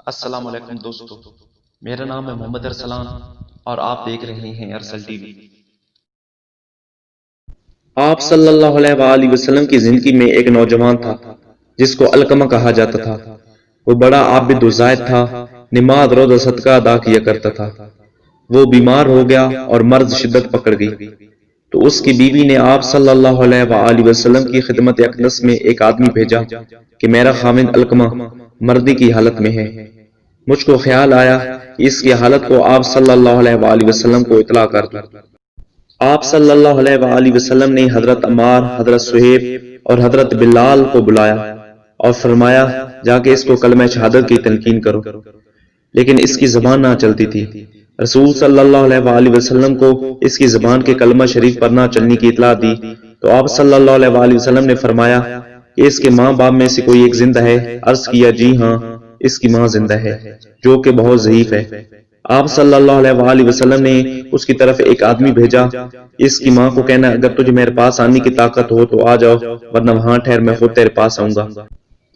السلام علیکم دوستو، میرا نام ہے محمد ارسلان اور آپ دیکھ رہے ہیں ارسل ٹی وی۔ آپ صلی اللہ علیہ وآلہ وسلم کی زندگی میں ایک نوجوان تھا جس کو علقمہ کہا جاتا تھا۔ وہ بڑا عابد و زاہد تھا، نماز روزہ صدقہ ادا کیا کرتا تھا۔ وہ بیمار ہو گیا اور مرض شدت پکڑ گئی تو اس کی بیوی نے آپ صلی اللہ علیہ وآلہ وسلم کی خدمت اقدس میں ایک آدمی بھیجا کہ میرا خاوند علقمہ مردی کی حالت میں ہے۔ مجھ کو خیال آیا کہ اس کی حالت کو آپ صلی اللہ علیہ وآلہ وسلم کو اطلاع کر دوں۔ آپ صلی اللہ علیہ وآلہ وسلم نے حضرت عمار، حضرت صہیب اور حضرت بلال کو بلایا اور فرمایا جا کے اس کو کلمہ شہادت کی تلقین کرو، لیکن اس کی زبان نہ چلتی تھی۔ رسول صلی اللہ علیہ وآلہ وسلم کو اس کی زبان کے کلمہ شریف پر نہ چلنے کی اطلاع دی تو آپ صلی اللہ علیہ وآلہ وسلم نے فرمایا کہ اس کے ماں باپ میں سے کوئی ایک زندہ ہے؟ عرض کیا جی ہاں، اس کی ماں زندہ ہے جو کہ بہت ضعیف ہے۔ آپ صلی اللہ علیہ وآلہ وسلم نے اس کی طرف ایک آدمی بھیجا، اس کی ماں کو کہنا اگر تجھے میرے پاس آنے کی طاقت ہو تو آ جاؤ، ورنہ وہاں ٹھہر، میں خود تیرے پاس آؤں گا۔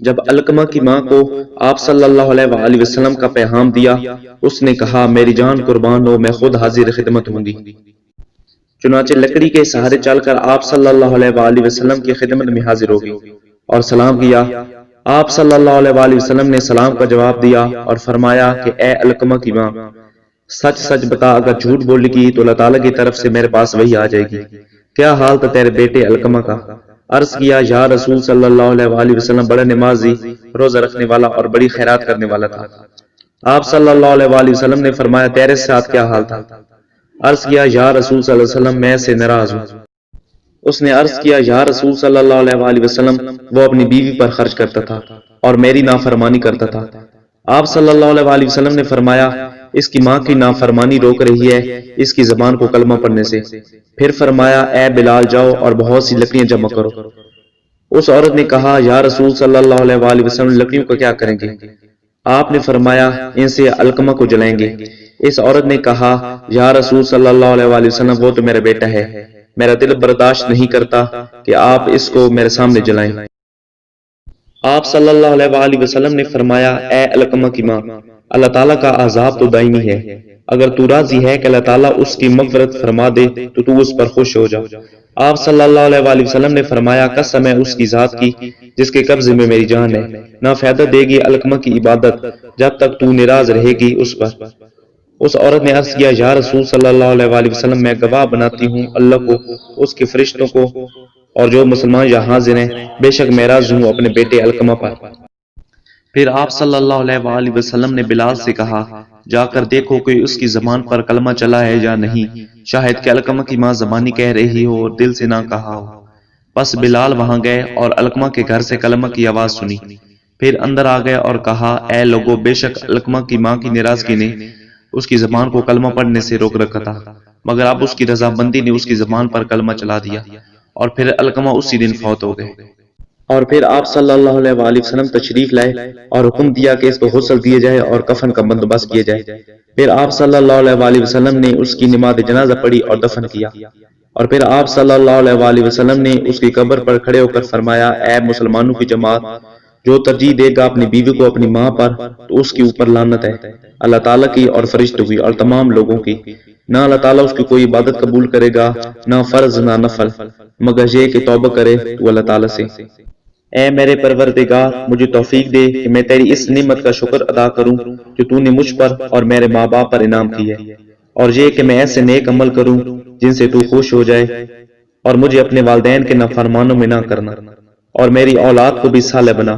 جب علقمہ کی ماں کو آپ صلی اللہ علیہ وآلہ وسلم کا پیغام دیا، اس نے کہا میری جان قربان ہو، میں خود حاضر خدمت ہوں گی۔ چنانچہ لکڑی کے سہارے چل کر آپ صلی اللہ علیہ وآلہ وسلم کی خدمت میں حاضر ہو گئی اور سلام کیا۔ آپ صلی اللہ علیہ وآلہ وسلم نے سلام کا جواب دیا اور فرمایا کہ اے علقمہ کی ماں، سچ سچ بتا، اگر جھوٹ بولے گی تو اللہ تعالیٰ کی طرف سے میرے پاس وحی آ جائے گی۔ کیا حال تھا تیرے بیٹے علقمہ کا؟ عرض کیا یا رسول صلی اللہ علیہ وآلہ وسلم بڑا نمازی، روزہ رکھنے والا اور بڑی خیرات کرنے والا تھا۔ آپ صلی اللہ علیہ وآلہ وسلم نے فرمایا تیرے ساتھ کیا حال تھا؟ عرض کیا یا رسول صلی اللہ علیہ وسلم میں سے ناراض ہوں۔ اس نے عرض کیا یا رسول صلی اللہ علیہ وآلہ وسلم وہ اپنی بیوی پر خرچ کرتا تھا اور میری نافرمانی کرتا تھا۔ آپ صلی اللہ علیہ وآلہ وسلم نے فرمایا اس کی ماں کی نافرمانی روک رہی ہے اس کی زبان کو کلمہ پڑھنے سے۔ پھر فرمایا اے بلال جاؤ اور بہت سی لکڑیاں جمع کرو۔ اس عورت نے کہا یا رسول صلی اللہ علیہ وآلہ وسلم لکڑیوں کا کیا کریں گے؟ آپ نے فرمایا ان سے علقمہ کو جلائیں گے۔ اس عورت نے کہا یا رسول صلی اللہ علیہ وآلہ وسلم وہ تو میرا بیٹا ہے، میرا دل برداشت نہیں کرتا کہ آپ اس کو میرے سامنے جلائیں۔ آپ صلی اللہ علیہ وآلہ وسلم نے فرمایا اے علقمہ کی ماں، اللہ تعالیٰ کا عذاب تو دائمی ہے، اگر تو راضی ہے کہ اللہ تعالیٰ اس کی مغفرت فرما دے تو اس پر خوش ہو جا۔ آپ صلی اللہ علیہ وآلہ وسلم نے فرمایا قسم ہے اس کی ذات کی جس کے قبضے میں میری جان ہے، نہ فائدہ دے گی علقمہ کی عبادت جب تک تو ناراض رہے گی اس پر۔ اس عورت نے عرض کیا یا رسول صلی اللہ علیہ وآلہ وسلم میں گواہ بناتی ہوں اللہ کو، اس کے فرشتوں کو اور جو مسلمان یہاں حاضر ہیں، بے شک میں راض ہوں اپنے بیٹے علقمہ پر۔ پھر آپ صلی اللہ علیہ وآلہ وسلم نے بلال سے کہا جا کر دیکھو کہ اس کی زبان پر کلمہ چلا ہے یا نہیں، شاہد کہ علقمہ کی ماں زبانی کہہ رہی ہو اور دل سے نہ کہا ہو۔ بس بلال وہاں گئے اور علقمہ کے گھر سے کلمہ کی آواز سنی، پھر اندر آ گئے اور کہا اے لوگو، بے شک علقمہ کی ماں کی ناراضگی نے اس کی زبان کو کلمہ پڑھنے سے روک رکھا تھا، مگر اب اس کی رضامندی نے اس کی زبان پر کلمہ چلا دیا، اور پھر علقمہ اسی دن فوت ہو گئے۔ اور پھر آپ صلی اللہ علیہ وآلہ وسلم تشریف لائے اور حکم دیا کہ اس کو غسل دیے جائے اور کفن کا بندوبست کیا جائے۔ پھر آپ صلی اللہ علیہ وآلہ وسلم نے اس کی نماز جنازہ پڑھی اور دفن کیا، اور پھر آپ صلی اللہ علیہ وآلہ وسلم نے اس کی قبر پر کھڑے ہو کر فرمایا اے مسلمانوں کی جماعت، جو ترجیح دے گا اپنی بیوی کو اپنی ماں پر تو اس کے اوپر لعنت ہے، اللہ تعالیٰ کی اور فرشتوں کی اور تمام لوگوں کی۔ نہ اللہ تعالیٰ اس کی کوئی عبادت قبول کرے گا، نہ فرض نہ نفل، مگر یہ کہ توبہ کرے تو اللہ تعالیٰ سے۔ اے میرے پروردگار، مجھے توفیق دے کہ میں تیری اس نعمت کا شکر ادا کروں جو تو نے مجھ پر اور میرے ماں باپ پر انعام کی ہے، اور یہ کہ میں ایسے نیک عمل کروں جن سے تو خوش ہو جائے، اور مجھے اپنے والدین کے نافرمانوں میں نہ کرنا، اور میری اولاد کو بھی صالح بنا۔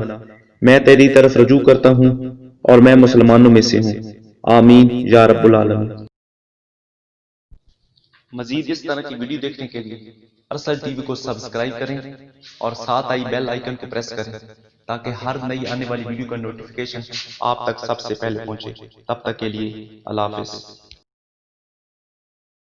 میں تیری طرف رجوع کرتا ہوں اور میں مسلمانوں میں سے ہوں، آمین یا رب العالمین۔ مزید اس طرح کی ویڈیو دیکھنے کے لیے ارسل ٹی وی کو سبسکرائب کریں اور ساتھ آئی بیل آئیکن کو پریس کریں تاکہ ہر نئی آنے والی ویڈیو کا نوٹیفیکیشن آپ تک سب سے پہلے پہنچے۔ تب تک کے لیے اللہ حافظ۔